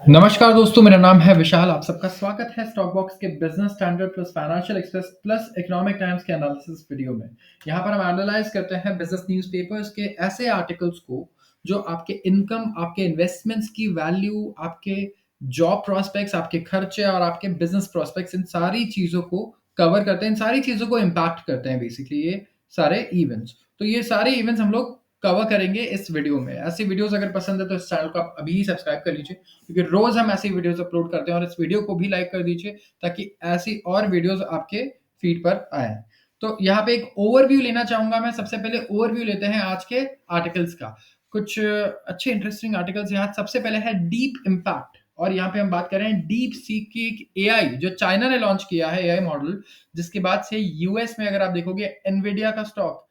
नमस्कार दोस्तों, मेरा नाम है विशाल। आप सबका स्वागत है स्टॉक बॉक्स के business standard plus financial express plus economic times के एनालिसिस वीडियो में। यहाँ पर हम एनालाइज करते हैं बिजनेस न्यूज़पेपर्स के ऐसे आर्टिकल्स को जो आपके इनकम, आपके इन्वेस्टमेंट्स की वैल्यू, आपके जॉब प्रोस्पेक्ट्स, आपके खर्चे और आपके बिजनेस प्रोस्पेक्ट्स, इन सारी चीज़ों को कवर करते हैं। इन सारी चीज़ों को इम्पैक्ट करते हैं बेसिकली ये सारे इवेंट्स। तो ये सारे इवेंट्स हम लोग कवर करेंगे इस वीडियो में। ऐसी वीडियोस अगर पसंद है तो इस चैनल को आप अभी ही सब्सक्राइब कर लीजिए, क्योंकि रोज हम ऐसी वीडियोस अपलोड करते हैं। और इस वीडियो को भी लाइक कर दीजिए ताकि ऐसी और वीडियोस आपके फीड पर आए। तो यहाँ पे एक ओवरव्यू लेना चाहूंगा मैं। सबसे पहले ओवरव्यू लेते हैं आज के आर्टिकल्स का। कुछ अच्छे इंटरेस्टिंग आर्टिकल्स यहाँ। सबसे पहले है डीप इम्पैक्ट, और यहाँ पे हम बात कर रहे हैं डीप सी की एक एआई जो चाइना ने लॉन्च किया है, एआई मॉडल, जिसके बाद से यूएस में अगर आप देखोगे एनवीडिया का स्टॉक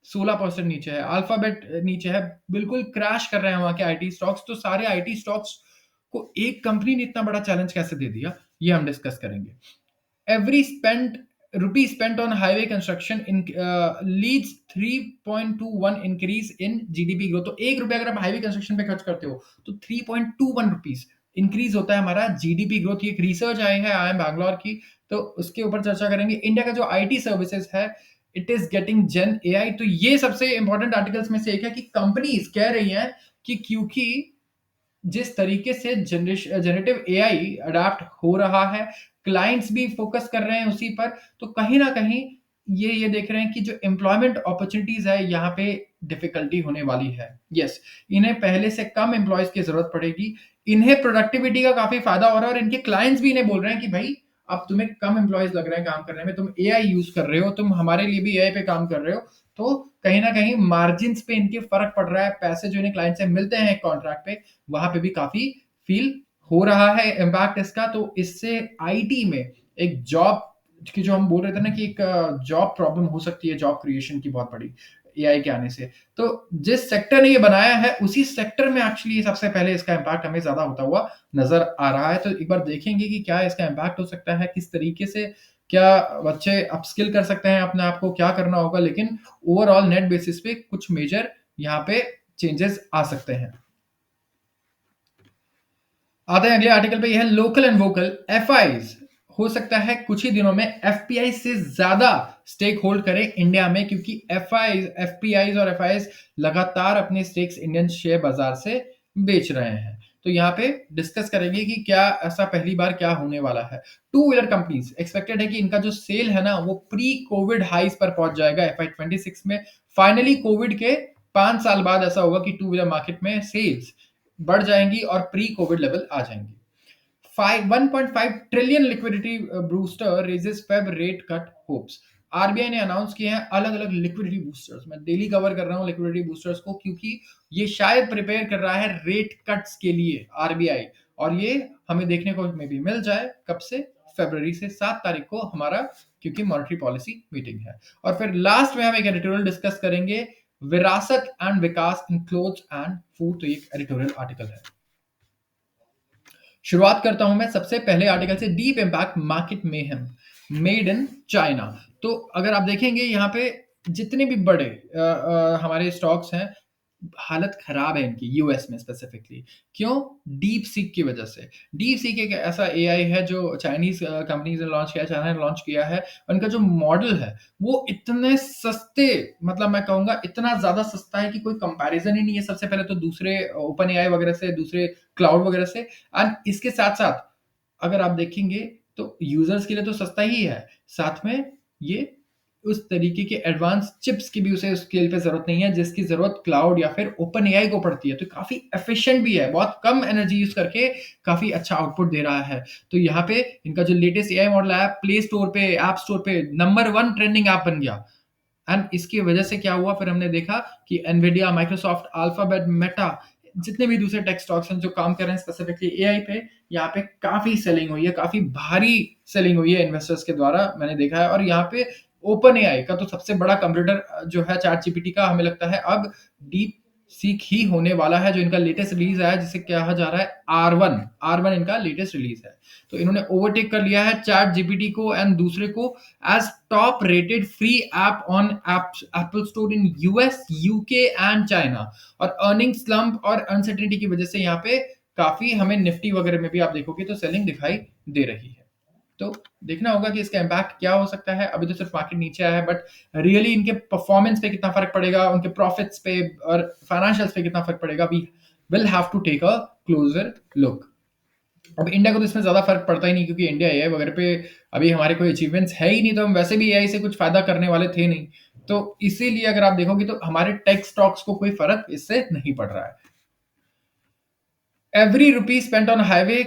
16% नीचे है, अल्फाबेट नीचे है, बिल्कुल क्रैश कर रहे हैं वहां के आईटी स्टॉक्स। तो सारे आईटी स्टॉक्स को एक कंपनी ने इतना बड़ा चैलेंज कैसे दे दिया, ये हम डिस्कस करेंगे। Every spent rupee spent on highway construction in leads 3.21 increase in GDP growth. तो 1 रुपया अगर आप हाईवे कंस्ट्रक्शन पे खर्च करते हो तो 3.21 रुपीज इंक्रीज होता है हमारा जीडीपी ग्रोथ। ये एक रिसर्च आई है आई एम बैंगलोर की, तो उसके ऊपर चर्चा करेंगे। इंडिया का जो आईटी सर्विसेज है, it is getting gen AI. तो ये सबसे इंपॉर्टेंट आर्टिकल्स में से एक है कि कंपनीज कह रही हैं कि क्योंकि जिस तरीके से जनरेटिव एआई अडाप्ट हो रहा है, क्लाइंट्स भी फोकस कर रहे हैं उसी पर, तो कहीं ना कहीं ये देख रहे हैं कि जो एम्प्लॉयमेंट अपॉर्चुनिटीज है यहाँ पे डिफिकल्टी होने वाली है। यस, इन्हें पहले से कम एम्प्लॉयज की जरूरत पड़ेगी। इन्हें प्रोडक्टिविटी का काफी फायदा हो रहा है, और इनके क्लाइंट्स भी इन्हें बोल रहे हैं कि भाई अब तुम्हें कम एम्प्लॉयज लग रहे हैं काम करने में, तुम एआई यूज कर रहे हो, तुम हमारे लिए भी एआई पे काम कर रहे हो। तो कहीं ना कहीं मार्जिन पे इनके फर्क पड़ रहा है। पैसे जो इन्हें क्लाइंट से मिलते हैं कॉन्ट्रैक्ट पे, वहां पे भी काफी फील हो रहा है इम्पैक्ट इसका। तो इससे आईटी में एक जॉब की, जो हम बोल रहे थे ना कि एक जॉब प्रॉब्लम हो सकती है जॉब क्रिएशन की बहुत बड़ी एआई के आने से, तो जिस सेक्टर ने ये बनाया है उसी सेक्टर में एक्चुअली सबसे पहले इसका इम्पैक्ट हमें ज्यादा होता हुआ नजर आ रहा है। तो एक बार देखेंगे कि क्या इसका इम्पैक्ट हो सकता है, किस तरीके से क्या बच्चे अपस्किल कर सकते हैं अपने आप को, क्या करना होगा। लेकिन ओवरऑल नेट बेसिस पे कुछ मेजर यहाँ पे चेंजेस आ सकते हैं। आते हैं अगले आर्टिकल पे। यह है लोकल एंड वोकल एफआईज। हो सकता है कुछ ही दिनों में एफपीआई से ज्यादा स्टेक होल्ड करें इंडिया में, क्योंकि एफपीआईज और एफआईज लगातार अपने स्टेक्स इंडियन शेयर बाजार से बेच रहे हैं। तो यहाँ पे डिस्कस करेंगे कि क्या ऐसा पहली बार क्या होने वाला है। टू व्हीलर कंपनीज एक्सपेक्टेड है कि इनका जो सेल है ना वो प्री कोविड हाइस पर पहुंच जाएगा FY26 में। फाइनली कोविड के 5 साल बाद ऐसा होगा कि टू व्हीलर मार्केट में सेल्स बढ़ जाएंगी और प्री कोविड लेवल आ जाएंगी। 1.5 trillion liquidity booster raises Feb rate cut hopes. RBI ने अनाउंस किए हैं अलग अलग लिक्विडिटी बूस्टर्स। मैं डेली कवर कर रहा हूं लिक्विडिटी बूस्टर्स को, क्योंकि ये शायद प्रिपेयर कर रहा है रेट कट्स के लिए आरबीआई। और ये हमें देखने को में भी मिल जाए कब से, फरवरी से 7 तारीख को हमारा, क्योंकि मॉनेटरी पॉलिसी मीटिंग है। और फिर लास्ट में हम एक एडिटोरियल डिस्कस करेंगे, विरासत and Vikas in clothes and food. तो ये एक एडिटोरियल आर्टिकल है। शुरुआत करता हूं मैं सबसे पहले आर्टिकल से, deep impact market mayhem made in China. तो अगर आप देखेंगे यहाँ पे जितने भी बड़े हमारे स्टॉक्स हैं, हालत खराब है इनकी यूएस में स्पेसिफिकली। क्यों? डीप सीक की वजह से। डीप सीक एक ऐसा एआई है जो चाइनीज कंपनीज ने लॉन्च किया है, चाइना ने लॉन्च किया है। उनका जो मॉडल है वो इतने सस्ते, मतलब मैं कहूंगा इतना ज्यादा सस्ता है कि कोई कंपैरिजन ही नहीं है। सबसे पहले तो दूसरे ओपन एआई वगैरह से, दूसरे क्लाउड वगैरह से। एंड इसके साथ साथ अगर आप देखेंगे तो यूजर्स के लिए तो सस्ता ही है, साथ में ये उस तरीके के एडवांस चिप्स की भी उसे स्केल पे जरूरत नहीं है जिसकी जरूरत क्लाउड या फिर ओपन एआई को पड़ती है। तो काफी एफिशिएंट भी है, बहुत कम एनर्जी यूज करके काफी अच्छा आउटपुट दे रहा है। तो यहाँ पे इनका जो लेटेस्ट एआई मॉडल है, प्ले स्टोर पे, ऐप स्टोर पे नंबर 1 ट्रेंडिंग ऐप बन गया। एंड इसकी वजह से क्या हुआ, फिर हमने देखा कि एनवीडिया, माइक्रोसॉफ्ट, अल्फाबेट, मेटा, जितने भी दूसरे टेक स्टॉक्स हैं जो काम कर रहे हैं स्पेसिफिकली एआई पे, यहाँ पे काफी सेलिंग हुई है, काफी भारी सेलिंग हुई है इन्वेस्टर्स के द्वारा, मैंने देखा है। और यहाँ पे ओपन एआई का तो सबसे बड़ा कंप्यूटर जो है चैट जीपीटी का, हमें लगता है अब डीप सीख ही होने वाला है। जो इनका लेटेस्ट रिलीज आया जिसे कहा जा रहा है आर वन, आर वन इनका लेटेस्ट रिलीज है। तो इन्होंने ओवरटेक कर लिया है चैट जीपीटी को एंड दूसरे को as top rated free app on Apple store in US, UK and China. और अर्निंग स्लम्प और अनसर्टेनिटी की वजह से यहाँ पे काफ़ी हमें निफ्टी वगैरह में भी आप देखोगे तो सेलिंग दिखाई दे रही है। तो देखना होगा कि इसका इम्पैक्ट क्या हो सकता है। अभी तो सिर्फ मार्केट नीचे आया है, बट रियली इनके परफॉर्मेंस पे कितना फ़र्क पड़ेगा, उनके प्रॉफिट्स पे और फाइनेंशियल्स पे कितना फ़र्क पड़ेगा, we will have to take a closer look. अब इंडिया को तो इसमें ज़्यादा फ़र्क पड़ता ही नहीं, क्योंकि इंडिया एआई वगैरह पे अभी हमारे कोई अचीवमेंट्स है ही नहीं, तो हम वैसे भी एआई से कुछ फ़ायदा करने वाले थे नहीं। तो इसीलिए अगर आप देखोगे तो हमारे टेक स्टॉक्स को कोई फ़र्क इससे नहीं पड़ रहा है। Every rupee spent on highway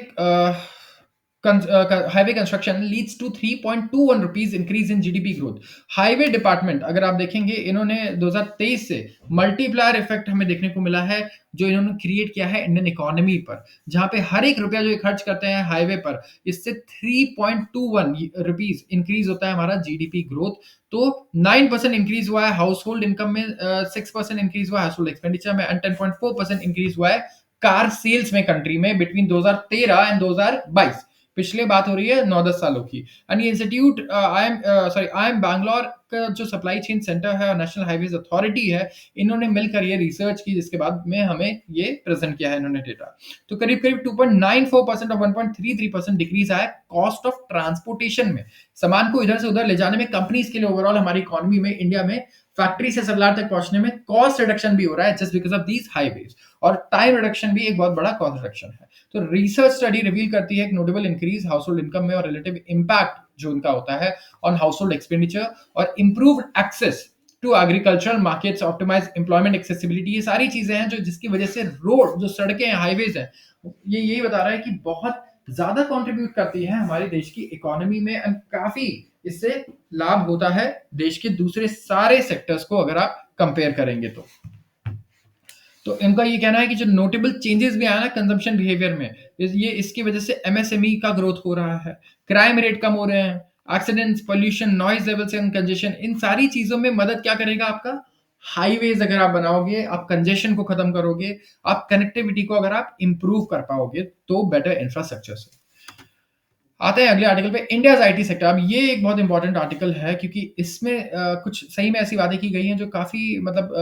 construction leads to 3.21 rupees increase in GDP growth. Highway department अगर आप देखेंगे, इन्होंने 2023 से मल्टीप्लायर इफेक्ट हमें देखने को मिला है, जो इन्होंने क्रिएट किया है इंडियन इकोनॉमी पर, जहां पे हर एक रुपया जो ये खर्च करते हैं हाईवे पर, इससे 3.21 रुपीज इंक्रीज होता है हमारा जीडीपी ग्रोथ। तो 9% इंक्रीज हुआ है हाउस होल्ड इनकम में, 6% इंक्रीज हुआ है हाउस होल्ड एक्सपेंडिचर में, एंड 10.4% इंक्रीज हुआ है कार सेल्स में कंट्री में बिटवीन 2013 एंड 2022। पिछले बात हो रही है 9-10 सालों की। एंड ये इंस्टीट्यूट आई एम बैंगलोर का जो सप्लाई चेन सेंटर है और नेशनल हाईवेज अथॉरिटी है, इन्होंने मिलकर ये रिसर्च की, जिसके बाद में हमें ये प्रेजेंट किया है इन्होंने डेटा। तो करीब करीब 2.94% और 1.33% डिक्रीज आया कॉस्ट ऑफ ट्रांसपोर्टेशन में। सामान को इधर से उधर ले जाने में कंपनीज के लिए ओवरऑल हमारी इकोनॉमी में, इंडिया में फैक्ट्री से सप्लायर तक पहुंचने में कॉस्ट रिडक्शन भी हो रहा है just because of these highways, और टाइम रिडक्शन भी एक बहुत बड़ा कॉस्ट रिडक्शन है। तो रिसर्च स्टडी रिवील करती है एक notable increase household income में और रिलेटिव इम्पैक्ट जो उनका होता है ऑन हाउस होल्ड एक्सपेंडिचर, और improved access to agricultural markets, optimise employment accessibility, ये सारी चीजें हैं जो जिसकी वजह से रोड जो सड़कें हैं, हाईवेज हैं, ये यही बता रहा है कि बहुत ज्यादा कंट्रीब्यूट करती है हमारे देश की इकोनॉमी में, एंड काफी इससे लाभ होता है देश के दूसरे सारे सेक्टर्स को अगर आप कंपेयर करेंगे तो इनका ये कहना है कि जो नोटेबल चेंजेस भी आया ना कंजम्पशन बिहेवियर में, ये इसकी वजह से एमएसएमई का ग्रोथ हो रहा है, क्राइम रेट कम हो रहे हैं, accidents, pollution, noise levels and congestion, इन सारी चीजों में मदद क्या करेगा आपका हाईवेज अगर आप बनाओगे, आप कंजेशन को खत्म करोगे, आप कनेक्टिविटी को अगर आप इंप्रूव कर पाओगे, तो बेटर इंफ्रास्ट्रक्चर से। आते हैं अगले आर्टिकल पे, इंडियाज आईटी सेक्टर। अब ये एक बहुत इंपॉर्टेंट आर्टिकल है, क्योंकि इसमें कुछ सही में ऐसी बातें की गई हैं जो काफी मतलब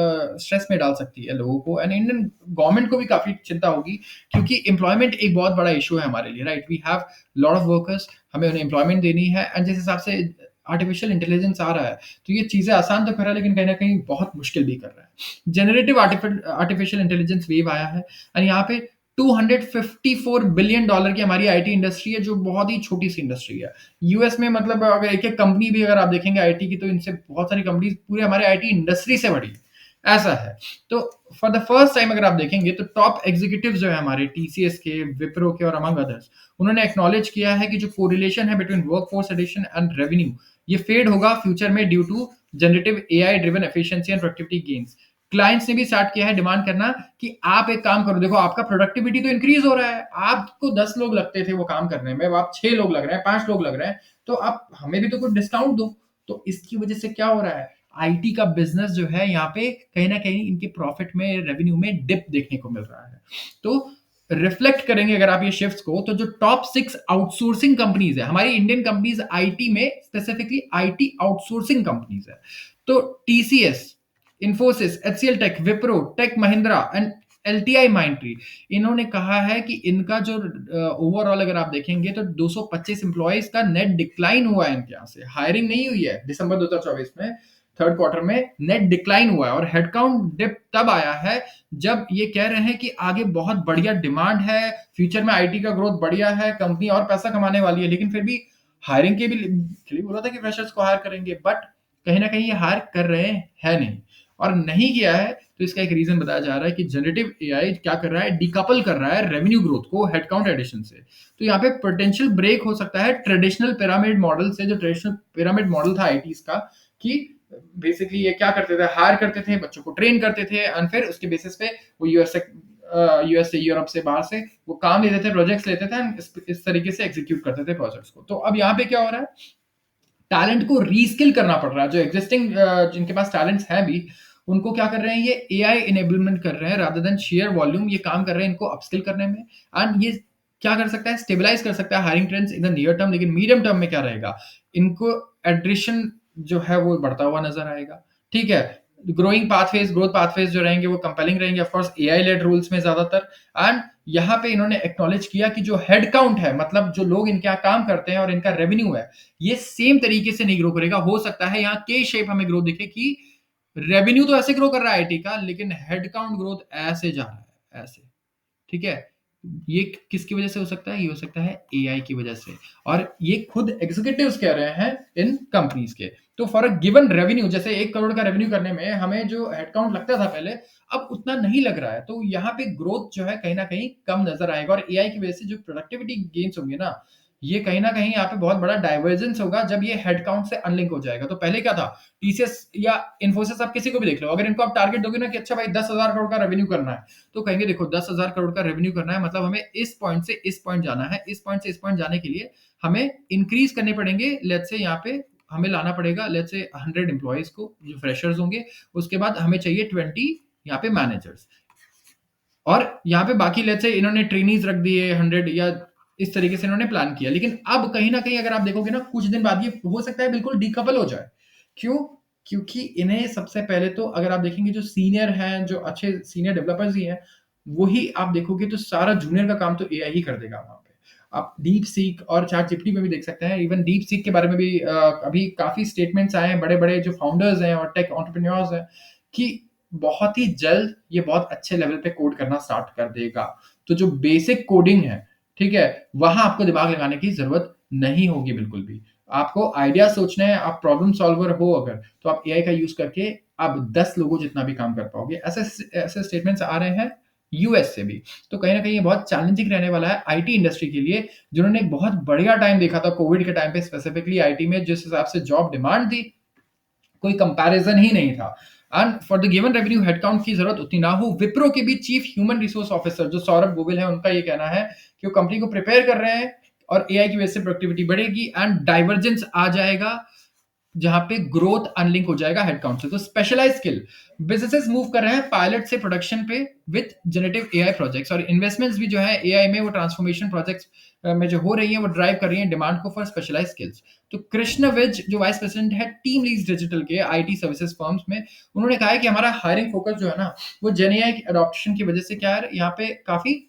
स्ट्रेस में डाल सकती है लोगों को, एंड इंडियन गवर्नमेंट को भी काफी चिंता होगी, क्योंकि एम्प्लॉयमेंट एक बहुत बड़ा इशू है हमारे लिए, right. We have lot of workers, हमें उन्हें एम्प्लॉयमेंट देनी है, एंड जिस हिसाब से आर्टिफिशियल इंटेलिजेंस आ रहा है, तो ये चीजें आसान तो कर रहा है, लेकिन कहीं ना कहीं बहुत मुश्किल भी कर रहा है। जनरेटिव आर्टिफिशियल इंटेलिजेंस वेव आया है, एंड यहाँ पे $254 बिलियन की हमारी आईटी इंडस्ट्री है, जो बहुत ही छोटी सी इंडस्ट्री है। यूएस में मतलब अगर एक एक कंपनी भी अगर आप देखेंगे आईटी की, तो इनसे बहुत सारी कंपनीज पूरे हमारे आईटी इंडस्ट्री से बड़ी ऐसा है। तो फॉर द फर्स्ट टाइम अगर आप देखेंगे तो टॉप एग्जीक्यूटिव जो है हमारे टीसीएस के, विप्रो के और अमंग अदर्स, उन्होंने एक्नॉलेज किया है कि जो कोरिलेशन है between workforce addition and revenue, ये फेड होगा फ्यूचर में due to generative AI driven efficiency and productivity gains. Clients ने भी स्टार्ट किया है डिमांड करना कि आप एक काम करो, देखो आपका प्रोडक्टिविटी तो इंक्रीज हो रहा है, आपको 10 लोग लगते थे वो काम करने में, अब आप 6 लोग लग रहे हैं, 5 लोग लग रहे हैं, तो आप हमें भी तो कुछ डिस्काउंट दो। तो इसकी वजह से क्या हो रहा है, आईटी का बिजनेस जो है यहाँ पे कहीं ना कहीं इनके प्रॉफिट में, रेवेन्यू में डिप देखने को मिल रहा है। तो रिफ्लेक्ट करेंगे अगर आप ये शिफ्ट्स को, तो जो टॉप 6 आउटसोर्सिंग कंपनीज है हमारी इंडियन कंपनीज आईटी में, स्पेसिफिकली आईटी आउटसोर्सिंग कंपनीज है, तो TCS, Infosys, HCL tech, Wipro, tech Mahindra and LTI Mindtree, इन्होंने कहा है कि इनका जो ओवरऑल अगर आप देखेंगे तो 225 एम्प्लॉयज का नेट डिक्लाइन हुआ है इनके यहाँ से, हायरिंग नहीं हुई है दिसंबर 2024 में, थर्ड क्वार्टर में नेट डिक्लाइन हुआ है, और हेडकाउंट डिप तब आया है जब ये कह रहे हैं कि आगे बहुत बढ़िया डिमांड है, फ्यूचर में आईटी का ग्रोथ बढ़िया है, कंपनी और पैसा कमाने वाली है, लेकिन फिर भी हायरिंग के भी बोला था कि फ्रेशर्स को हायर करेंगे, बट कहीं ना कहीं ये हायर कर रहे हैं नहीं, और नहीं किया है तो इसका एक रीजन बताया जा रहा है कि जनरेटिव एआई क्या कर रहा है, डिकपल कर रहा है रेवेन्यू ग्रोथ को हेडकाउंट एडिशन से। तो यहाँ पे पोटेंशियल ब्रेक हो सकता है ट्रेडिशनल पिरामिड मॉडल से, जो ट्रेडिशनल पिरामिड मॉडल था आईटीज का, कि बेसिकली ये क्या करते थे, हायर करते थे, बच्चों को ट्रेन करते थे, एंड फिर उसके बेसिस पे वो यूएस से, यूरोप से, बाहर से वो काम लेते थे, प्रोजेक्ट्स लेते थे, इस तरीके से एग्जीक्यूट करते थे प्रोजेक्ट्स को। तो अब यहाँ पे क्या हो रहा है, टैलेंट को रीस्किल करना पड़ रहा है, जो एग्जिस्टिंग जिनके पास टैलेंट्स हैं भी, उनको क्या कर रहे हैं, ये एआई इनेबलमेंट कर रहे हैं रादर देन शेयर वॉल्यूम, ये काम कर रहे हैं इनको अपस्किल करने में, एंड ये क्या कर सकता है, स्टेबलाइज कर सकता है hiring trends in the near term, लेकिन मीडियम टर्म में क्या रहेगा, इनको एड्रेशन जो है वो बढ़ता हुआ नजर आएगा। ठीक है, ग्रोइंग पाथवेज, ग्रोथ पाथवेज जो रहेंगे वो कंपेलिंग रहेंगे, of course AI led rules में ज्यादातर, एंड यहाँ पे इन्होंने एक्नॉलेज किया कि जो हेड काउंट है, मतलब जो लोग इनके यहाँ काम करते हैं और इनका रेवेन्यू है, ये सेम तरीके से नहीं ग्रो करेगा। हो सकता है यहाँ के शेप हमें ग्रो दिखे कि रेवेन्यू तो ऐसे ग्रो कर रहा है आईटी का, लेकिन हेड काउंट ग्रोथ ऐसे जा रहा है, ऐसे। ठीक है? ये किसकी वजह से हो सकता है? ये हो सकता है एआई की वजह से। और ये खुद एग्जीक्यूटिव्स कह रहे हैं इन कंपनीज के। तो फॉर अ गिवन रेवेन्यू, जैसे 1 करोड़ का रेवेन्यू करने में हमें जो हेडकाउंट लगता था पहले, अब उतना नहीं लग रहा है। तो यहाँ पे ग्रोथ जो है कहीं न कहीं कम नज़र आएगा, और एआई की वजह से जो प्रोडक्टिविटी गेन्स होंगे ना, ये कहीं न कहीं यहाँ पे बहुत बड़ा डाइवर्जेंस होगा जब ये हेडकाउंट से अनलिंक हो जाएगा। तो पहले क्या था? टीसीएस या इन्फोसिस, आप किसी को भी देख लो, अगर इनको आप टारगेट दोगे ना कि अच्छा भाई 10,000 करोड़ का रेवेन्यू करना है, तो कहेंगे देखो 10,000 करोड़ का रेवेन्यू करना है, मतलब हमें इस पॉइंट से इस पॉइंट जाना है, इस पॉइंट से इस पॉइंट जाने के लिए हमें इंक्रीज करने पड़ेंगे। लेट्स से यहाँ पे हमें लाना पड़ेगा लेट्स से 100 एम्प्लॉइज को, जो फ्रेशर्स होंगे। उसके बाद हमें चाहिए 20 यहाँ पे मैनेजर्स, और यहाँ पे बाकी लेट्स से इन्होंने ट्रेनीज रख दिए 100, या इस तरीके से इन्होंने प्लान किया। लेकिन अब कहीं ना कहीं अगर आप देखोगे ना, कुछ दिन बाद ये हो सकता है बिल्कुल डीकपल हो जाए। क्यों? क्योंकि इन्हें सबसे पहले तो अगर आप देखेंगे, जो सीनियर हैं, जो अच्छे सीनियर डेवलपर्स ही हैं, वही आप देखोगे तो सारा जूनियर का काम तो एआई ही कर देगा वहां पे। आप डीप सीक और चैट जीपीटी में भी देख सकते हैं। इवन डीप सीक के बारे में भी अभी काफी स्टेटमेंट्स आए हैं, बड़े बड़े जो फाउंडर्स हैं और टेक एंटरप्रेन्योर्स हैं, कि बहुत ही जल्द ये बहुत अच्छे लेवल पे कोड करना स्टार्ट कर देगा। तो जो बेसिक कोडिंग है, ठीक है, वहां आपको दिमाग लगाने की जरूरत नहीं होगी बिल्कुल भी। आपको आइडिया सोचना है, आप प्रॉब्लम सॉल्वर हो अगर, तो आप एआई का यूज करके आप 10 लोगों जितना भी काम कर पाओगे। ऐसे ऐसे स्टेटमेंट्स आ रहे हैं यूएस से भी। तो कहीं ना कहीं ये बहुत चैलेंजिंग रहने वाला है आईटी इंडस्ट्री के लिए, जिन्होंने एक बहुत बढ़िया टाइम देखा था कोविड के टाइम पे, स्पेसिफिकली आईटी में जिस हिसाब से जॉब डिमांड थी, कोई कंपैरिजन ही नहीं था। And for the given revenue headcount की जरूरत उतनी ना हो। विप्रो के भी चीफ ह्यूमन रिसोर्स ऑफिसर जो सौरभ गोविल है, उनका ये कहना है कि वो कंपनी को प्रिपेयर कर रहे हैं, और एआई की वजह से प्रोडक्टिविटी बढ़ेगी एंड डाइवर्जेंस आ जाएगा, जहां पे ग्रोथ अनलिंक हो जाएगा हेडकाउंट से। तो स्पेशलाइज स्किल बिजनेसेस मूव कर रहे हैं पायलट से प्रोडक्शन पे विद जनरेटिव एआई प्रोजेक्ट्स, और इन्वेस्टमेंट्स भी जो है एआई में, वो ट्रांसफॉर्मेशन प्रोजेक्ट्स में जो हो रही है, वो ड्राइव कर रही है डिमांड को फॉर स्पेशलाइज स्किल्स। तो कृष्ण विज जो वाइस प्रेसिडेंट है टीम लीज डिजिटल के आईटी सर्विसेज फर्म्स में, उन्होंने कहा है कि हमारा हायरिंग फोकस जो है ना, वो जेन एआई की अडॉप्शन की वजह से क्या है, यहाँ पे काफी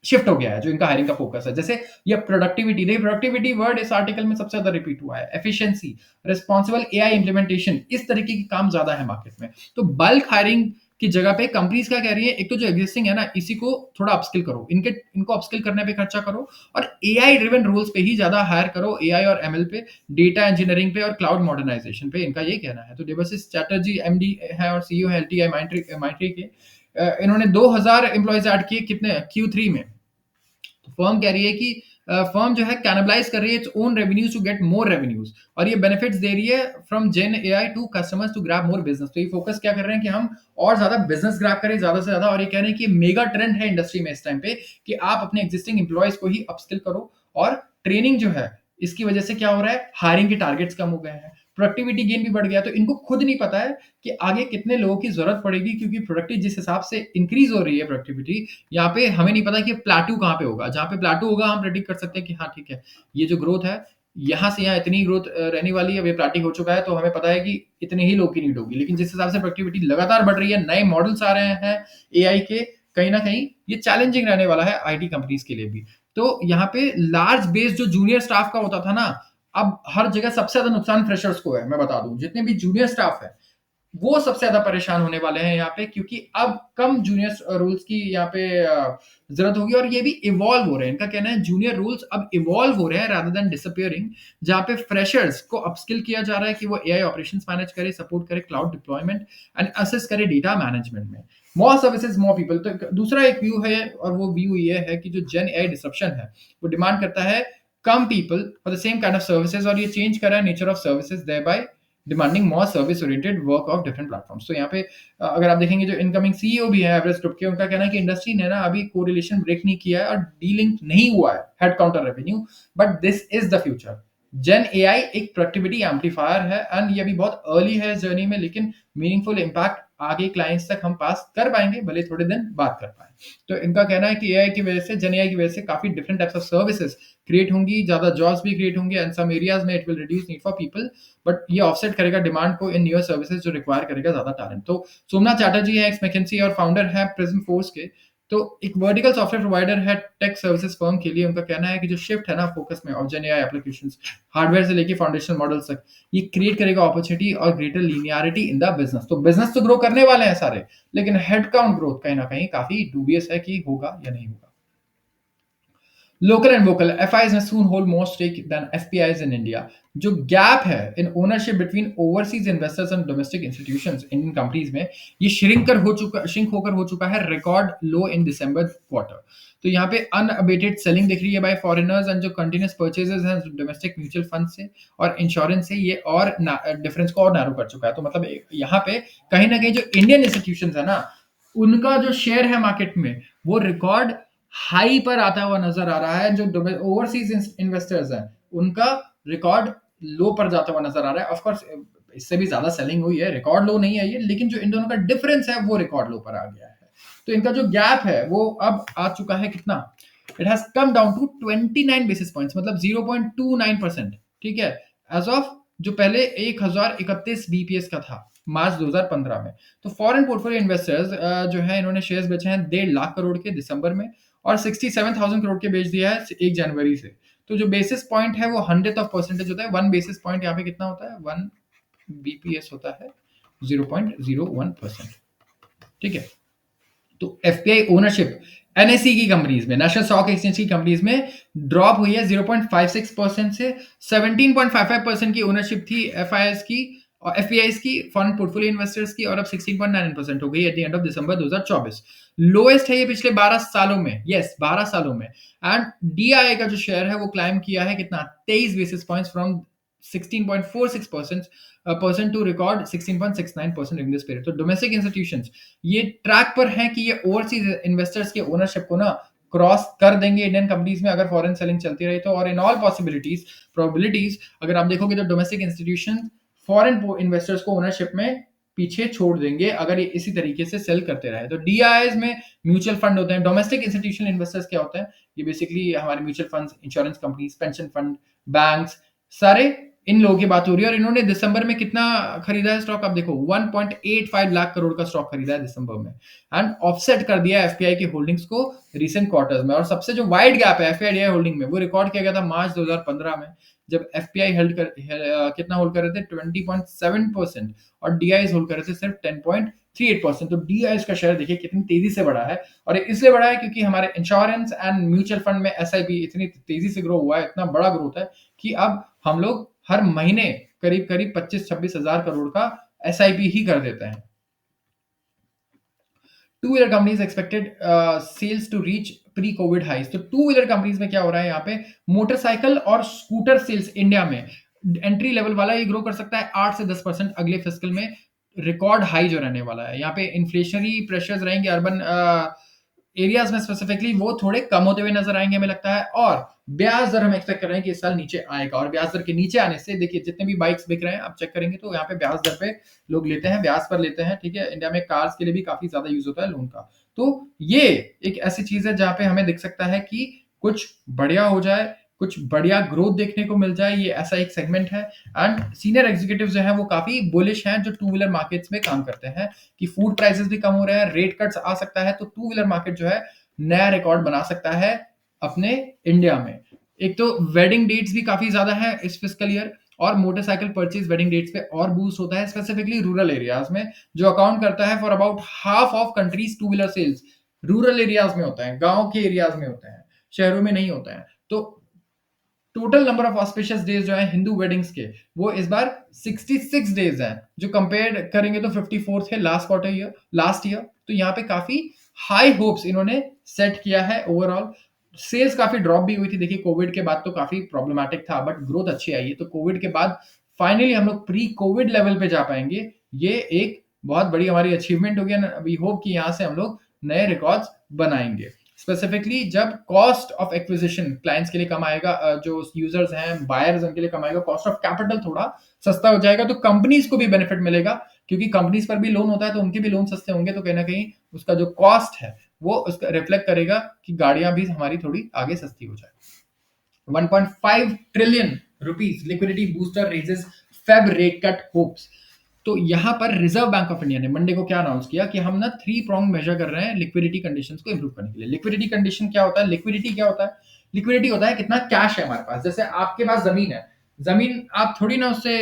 शिफ्ट हो गया है। जो इनका हायरिंग का फोकस है, जैसे ये प्रोडक्टिविटी, देखिए प्रोडक्टिविटी वर्ड इस आर्टिकल में सबसे ज्यादा रिपीट हुआ है, एफिशिएंसी, रिस्पॉन्सिबल एआई इंप्लीमेंटेशन, इस तरीके के काम ज्यादा है मार्केट में। तो बल्क हायरिंग की जगह पे कंपनीज क्या कह रही है, एक तो जो एग्जिस्टिंग है ना, इसी को थोड़ा अपस्किल करो, इनको अपस्किल करने पे खर्चा करो, और एआई ड्रिवन रोल्स पे ही ज्यादा हायर करो, एआई और एमएल पे, डेटा इंजीनियरिंग पे और क्लाउड मॉडर्नाइजेशन पे, इनका ये कहना है। तो देवाशीष चैटर्जी एमडी है और सीईओ है एलटीआई माइंट्री के। इन्होंने 2000 एम्प्लॉयज ऐड किए, कितने Q3 में। तो फर्म कह रही है कि फर्म जो है कैनबलाइज कर रही है its own revenues to get more revenues, और ये बेनिफिट्स दे रही है from gen AI to customers to grab more business. तो ये फोकस क्या कर रहे हैं कि हम और ज्यादा बिजनेस ग्रैब करें ज्यादा से ज्यादा, और ये कह रहे हैं कि मेगा ट्रेंड है इंडस्ट्री में इस टाइम पे कि आप अपने एग्जिस्टिंग एम्प्लॉयज को ही अपस्किल करो, और ट्रेनिंग जो है, इसकी वजह से क्या हो रहा है, हायरिंग के टारगेट्स कम हो गए हैं, प्रोडक्टिविटी गेन भी बढ़ गया। तो इनको खुद नहीं पता है कि आगे कितने लोगों की जरूरत पड़ेगी, क्योंकि प्रोडक्टिव जिस हिसाब से इंक्रीज हो रही है प्रोडक्टिविटी, यहाँ पे हमें नहीं पता कि प्लाटू कहाँ पे होगा। जहाँ पे प्लाटू होगा हम प्रेडिक्ट कर सकते हैं कि हाँ ठीक है, ये जो ग्रोथ है, यहाँ से यहाँ इतनी ग्रोथ रहने वाली है, अब ये प्लाटिक हो चुका है, तो हमें पता है कि इतने ही लोग की नीड होगी। लेकिन जिस हिसाब से प्रोडक्टिविटी लगातार बढ़ रही है, नए मॉडल्स आ रहे हैं एआई के, कहीं ना कहीं ये चैलेंजिंग रहने वाला है आईटी कंपनीज के लिए भी। तो यहाँ पे लार्ज बेस जो जूनियर स्टाफ का होता था ना, अब हर जगह सबसे ज्यादा नुकसान फ्रेशर्स को है। मैं बता दूं, जितने भी जूनियर स्टाफ है, वो सबसे ज्यादा परेशान होने वाले हैं यहाँ पे, क्योंकि अब कम जूनियर रूल्स की यहाँ पे जरूरत होगी, और ये भी इवॉल्व हो रहे हैं। इनका कहना है जूनियर रूल्स अब इवॉल्व हो रहे हैं रादर देन डिसअपियरिंग, जहाँ पे फ्रेशर्स को अपस्किल किया जा रहा है कि वो एआई ऑपरेशंस मैनेज करे, सपोर्ट करे क्लाउड डिप्लॉयमेंट एंड असिस्ट करे डेटा मैनेजमेंट में। मोर सर्विसेज मोर पीपल। तो दूसरा एक व्यू है, और वो व्यू ये है कि जो जेन एआई डिसरप्शन है, वो डिमांड करता है come people for the same kind of services, और ये चेंज कर रहा है nature of services, thereby demanding more service oriented work of different platforms. तो यहाँ पे अगर आप देखेंगे, जो इनकमिंग सीईओ भी है एवरेस्ट ग्रुप के, उनका कहना है कि इंडस्ट्री ने ना अभी कोरिलेशन ब्रेक नहीं किया है और डीलिंक नहीं हुआ है head counter revenue, but this is the future. Gen AI एक प्रोडक्टिविटी एम्पलीफायर है, एंड ये अभी बहुत अर्ली है जर्नी में, लेकिन मीनिंगफुल इम्पैक्ट आगे क्लाइंट्स तक हम पास कर पाएंगे, भले थोड़े दिन बाद कर पाए। तो इनका कहना है कि एआई की वजह से, जेन एआई की वजह से काफी different types of services create होंगी, ज्यादा जॉब्स भी क्रिएट होंगे, एंड सम एरियाज में it will reduce need for people, but ये ऑफसेट करेगा डिमांड को इन न्यूअर सर्विसेज जो रिक्वायर करेगा ज्यादा टैलेंट। तो सोमनाथ चैटर्जी है, एक्स मैकेंसी और फाउंडर है प्रिज्म फोर्स के। तो एक वर्टिकल सॉफ्टवेयर प्रोवाइडर है टेक सर्विसेज फर्म के लिए, उनका कहना है कि जो शिफ्ट है ना फोकस में of gen AI applications, hardware से लेके फाउंडेशनल मॉडल्स तक, ये क्रिएट करेगा अपॉर्चुनिटी और greater linearity in the business. तो बिजनेस तो ग्रो करने वाले हैं सारे, लेकिन हेड काउंट ग्रोथ कहीं ना कहीं काफी डूबियस है कि होगा या नहीं होगा। लोकल एंड वोकल, FIs में soon hold more stake than FPIs in India। जो गैप है in ownership between overseas investors and domestic institutions Indian companies में, ये श्रिंक होकर हो चुका है रिकॉर्ड लो इन दिसंबर क्वार्टर। तो यहाँ पे अनअबेटेड सेलिंग दिख रही है बाय फॉरेनर्स एंड जो कंटिन्यूस परचेजेस हैं डोमेस्टिक म्यूचुअल फंड से और इंश्योरेंस से, ये और डिफरेंस को और नैरो कर चुका है। तो मतलब यहाँ पे कहीं ना कहीं जो इंडियन इंस्टीट्यूशंस है ना, उनका जो शेयर है मार्केट में वो रिकॉर्ड हाई पर आता हुआ नजर आ रहा है। जो ओवरसीज इन्वेस्टर्स हैं उनका रिकॉर्ड लो पर जाता हुआ नजर आ रहा है। ऑफ कोर्स इससे भी ज्यादा सेलिंग हुई है, रिकॉर्ड लो नहीं है ये, लेकिन जो इन दोनों का डिफरेंस है वो रिकॉर्ड लो पर आ गया है। तो इनका जो गैप है वो अब आ चुका है कितना, it has come down to 29 basis points, मतलब 0.29%। ठीक है, एज ऑफ जो पहले 1031 बीपीएस का था मार्च 2015 में। तो फॉरेन पोर्टफोलियो इन्वेस्टर्स जो है इन्होंने शेयर्स बेचे हैं 1.5 लाख करोड़ के दिसंबर में, और 67,000 करोड़ के बेच दिया है 1 जनवरी से। तो जो बेसिस पॉइंट है वो 100% होता है। 1 बेसिस पॉइंट यहाँ पे कितना होता है, 1 बीपीएस होता है 0.01%। ठीक है, तो एफपीआई ओनरशिप एनएसई की कंपनीज में, नेशनल स्टॉक एक्सचेंज की कंपनीज में ड्रॉप हुई है 0.56% से। 17.55% की ओनरशिप थी एफआईएस की और एफपीआईस की, फॉरेन पोर्टफोलियो इन्वेस्टर्स की, और अब 16.9% हो गई at the end of December 2024। Lowest है ये पिछले 12 सालों में, यस 12 सालों में। एंड डीआईआई का जो शेयर है वो क्लाइम किया है कितना, 23 basis points from 16.46% to record 16.69% in this period. तो डोमेस्टिक इंस्टीट्यूशंस ये ट्रैक पर हैं कि ये ओवरसीज इन्वेस्टर्स के ओनरशिप को ना क्रॉस कर देंगे इंडियन कंपनीज में अगर फॉरेन सेलिंग चलती रही तो। और इन ऑल पॉसिबिलिटीज प्रोबेबिलिटीज अगर आप देखोगे तो डोमेस्टिक इंस्टीट्यूशन फॉरेन इन्वेस्टर्स को ओनरशिप में पीछे छोड़ देंगे अगर ये इसी तरीके से सेल करते रहे। तो डीआईएस में म्यूचुअल फंड होते हैं। डोमेस्टिक इंस्टीट्यूशनल इन्वेस्टर्स क्या होते हैं, ये बेसिकली हमारे mutual funds, insurance companies, pension fund, banks, सारे इन लोगों की बात हो रही है। और इन्होंने दिसंबर में कितना खरीदा है स्टॉक, आप देखो 1.85 लाख करोड़ का स्टॉक खरीदा है दिसंबर में, एंड ऑफसेट कर दिया एफपीआई की होल्डिंग्स को रिसेंट क्वार्टर्स में। और सबसे जो वाइड गैप है एफपीआई होल्डिंग में वो रिकॉर्ड किया गया था मार्च 2015 में, जब एफपीआई कितना होल्ड कर रहे थे 20.7%, और डीआईएस होल्ड कर रहे थे सिर्फ 10.38%। तो डीआईएस का शेयर देखिए कितनी तेजी से बढ़ा है, और इसलिए बढ़ा है क्योंकि हमारे इंश्योरेंस एंड म्यूचुअल फंड में एसआईपी इतनी तेजी से ग्रो हुआ है, इतना बड़ा ग्रोथ है कि अब हम लोग हर महीने करीब करीब 25-26 हजार करोड़ का एसआईपी ही कर देते हैं। Two wheeler companies expected sales to reach pre Covid highs. तो टू व्हीलर कंपनीज में क्या हो रहा है यहाँ पे, मोटरसाइकिल और स्कूटर सेल्स इंडिया में एंट्री लेवल वाला ये ग्रो कर सकता है 8 से 10% अगले फिस्कल में, रिकॉर्ड हाई जो रहने वाला है। यहाँ पे इन्फ्लेशनरी प्रेशर्स रहेंगे अर्बन एरियाज में स्पेसिफिकली, वो थोड़े कम होते हुए नजर आएंगे हमें लगता है। और ब्याज दर हम एक्सपेक्ट कर रहे हैं कि इस साल नीचे आएगा, और ब्याज दर के नीचे आने से देखिए जितने भी बाइक्स बिक रहे हैं आप चेक करेंगे तो यहाँ पे ब्याज दर पे लोग लेते हैं, ब्याज पर लेते हैं। ठीक है, इंडिया में कार्स के लिए भी काफी ज्यादा यूज होता है लोन का। तो ये एक ऐसी चीज है जहां पे हमें दिख सकता है कि कुछ बढ़िया हो जाए, कुछ बढ़िया ग्रोथ देखने को मिल जाए, ये ऐसा एक सेगमेंट है। एंड सीनियर एग्जीक्यूटिव जो है वो काफी बुलिश हैं जो टू व्हीलर मार्केट्स में काम करते हैं कि फूड प्राइसेस भी कम हो रहे हैं, रेट कट्स आ सकता है, तो टू व्हीलर मार्केट जो है नया रिकॉर्ड बना सकता है अपने इंडिया में। एक तो वेडिंग डेट्स भी काफी ज्यादा है इस फिस्कल ईयर, और मोटरसाइकिल परचेज वेडिंग डेट्स पे और बूस्ट होता है स्पेसिफिकली रूरल एरियाज में, जो अकाउंट करता है for about half of countries two wheeler sales. Rural areas में होता है, गांव के एरियाज में होते हैं, शहरों में नहीं होता है। तो total number of auspicious days जो है हिंदू वेडिंग्स के वो इस बार 66 डेज हैं, जो कंपेयर करेंगे तो 54 थे लास्ट ईयर। तो यहाँ पे काफी हाई होप्स इन्होंने सेट किया है। ओवरऑल सेल्स काफी ड्रॉप भी हुई थी, देखिए कोविड के बाद तो काफी प्रॉब्लमैटिक था, बट ग्रोथ अच्छी आई है। तो कोविड के बाद फाइनली हम लोग प्री कोविड लेवल पे जा पाएंगे, ये एक बहुत बड़ी हमारी अचीवमेंट होगी। वी होप कि यहाँ से हम लोग नए रिकॉर्ड्स बनाएंगे। स्पेसिफिकली जब कॉस्ट ऑफ एक्विजिशन क्लाइंट्स के लिए कम आएगा, जो यूजर्स हैं बायर्स उनके लिए कम आएगा, कॉस्ट ऑफ कैपिटल थोड़ा सस्ता हो जाएगा, तो कंपनीज को भी बेनिफिट मिलेगा, क्योंकि कंपनीज पर भी लोन होता है तो उनके भी लोन सस्ते होंगे, तो कहीं ना कहीं उसका जो कॉस्ट है वो उसका रिफ्लेक्ट करेगा कि गाड़ियां भी हमारी थोड़ी आगे सस्ती हो जाए। 1.5 trillion rupees liquidity booster raises Feb rate cut hopes. तो यहाँ पर रिजर्व बैंक ऑफ इंडिया ने मंडे को क्या अनाउंस किया कि हम ना 3 प्रॉन्ग मेजर कर रहे हैं लिक्विडिटी कंडीशंस को इंप्रूव करने के लिए। लिक्विडिटी कंडीशन क्या होता है? लिक्विडिटी क्या होता है? लिक्विडिटी होता है कितना कैश है हमारे पास। जैसे आपके पास जमीन है, जमीन आप थोड़ी ना उससे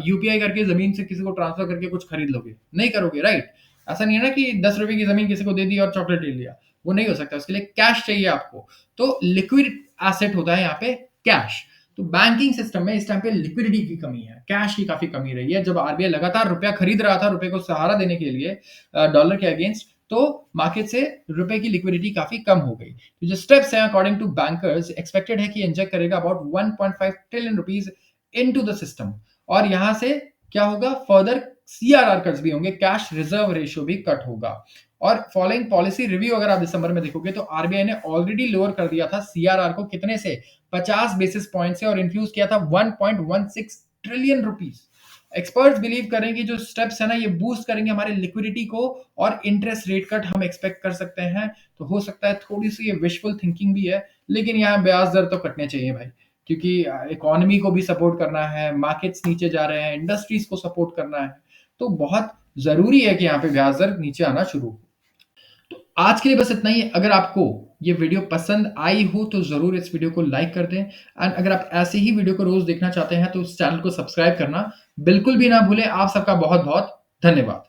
यूपीआई करके जमीन से किसी को ट्रांसफर करके कुछ खरीद लोगे, नहीं करोगे, राइट? ऐसा नहीं है ना कि 10 रुपए की जमीन किसी को दे दी और चॉकलेट ले लिया, वो नहीं हो सकता। उसके लिए कैश चाहिए आपको। तो लिक्विड एसेट होता है यहाँ पे कैश। तो बैंकिंग सिस्टम में इस टाइम पे लिक्विडिटी की कमी है, कैश की काफी कमी रही है। जब आरबीआई लगातार रुपया खरीद रहा था, रुपए को सहारा देने के लिए डॉलर के अगेंस्ट, तो मार्केट से रुपए की लिक्विडिटी काफी कम हो गई। तो जो स्टेप्स हैं अकॉर्डिंग टू बैंकर्स, एक्सपेक्टेड है कि इंजेक्ट करेगा about 1.5 trillion rupees into the system. और यहां से क्या होगा? फर्दर सीआरआर कट्स भी होंगे, कैश रिजर्व रेशियो भी कट होगा। और फॉलोइंग पॉलिसी रिव्यू अगर आप दिसंबर में देखोगे तो आरबीआई ने ऑलरेडी लोअर कर दिया था सीआरआर को, कितने से? 50 बेसिस पॉइंट से, और इन्फ्यूज किया था 1.16 ट्रिलियन रुपीज। एक्सपर्ट्स बिलीव करें कि जो स्टेप्स है ना, ये बूस्ट करेंगे हमारे लिक्विडिटी को, और इंटरेस्ट रेट कट हम एक्सपेक्ट कर सकते हैं। तो हो सकता है थोड़ी सी ये विशफुल थिंकिंग भी है, लेकिन यहाँ ब्याज दर तो कटने चाहिए भाई, क्योंकि इकोनॉमी को भी सपोर्ट करना है, मार्केट्स नीचे जा रहे हैं, इंडस्ट्रीज को सपोर्ट करना है। तो बहुत जरूरी है कि यहाँ पे ब्याज दर नीचे आना शुरू हो। तो आज के लिए बस इतना ही। अगर आपको ये वीडियो पसंद आई हो तो जरूर इस वीडियो को लाइक कर दें, एंड अगर आप ऐसे ही वीडियो को रोज देखना चाहते हैं तो इस चैनल को सब्सक्राइब करना बिल्कुल भी ना भूलें। आप सबका बहुत बहुत धन्यवाद।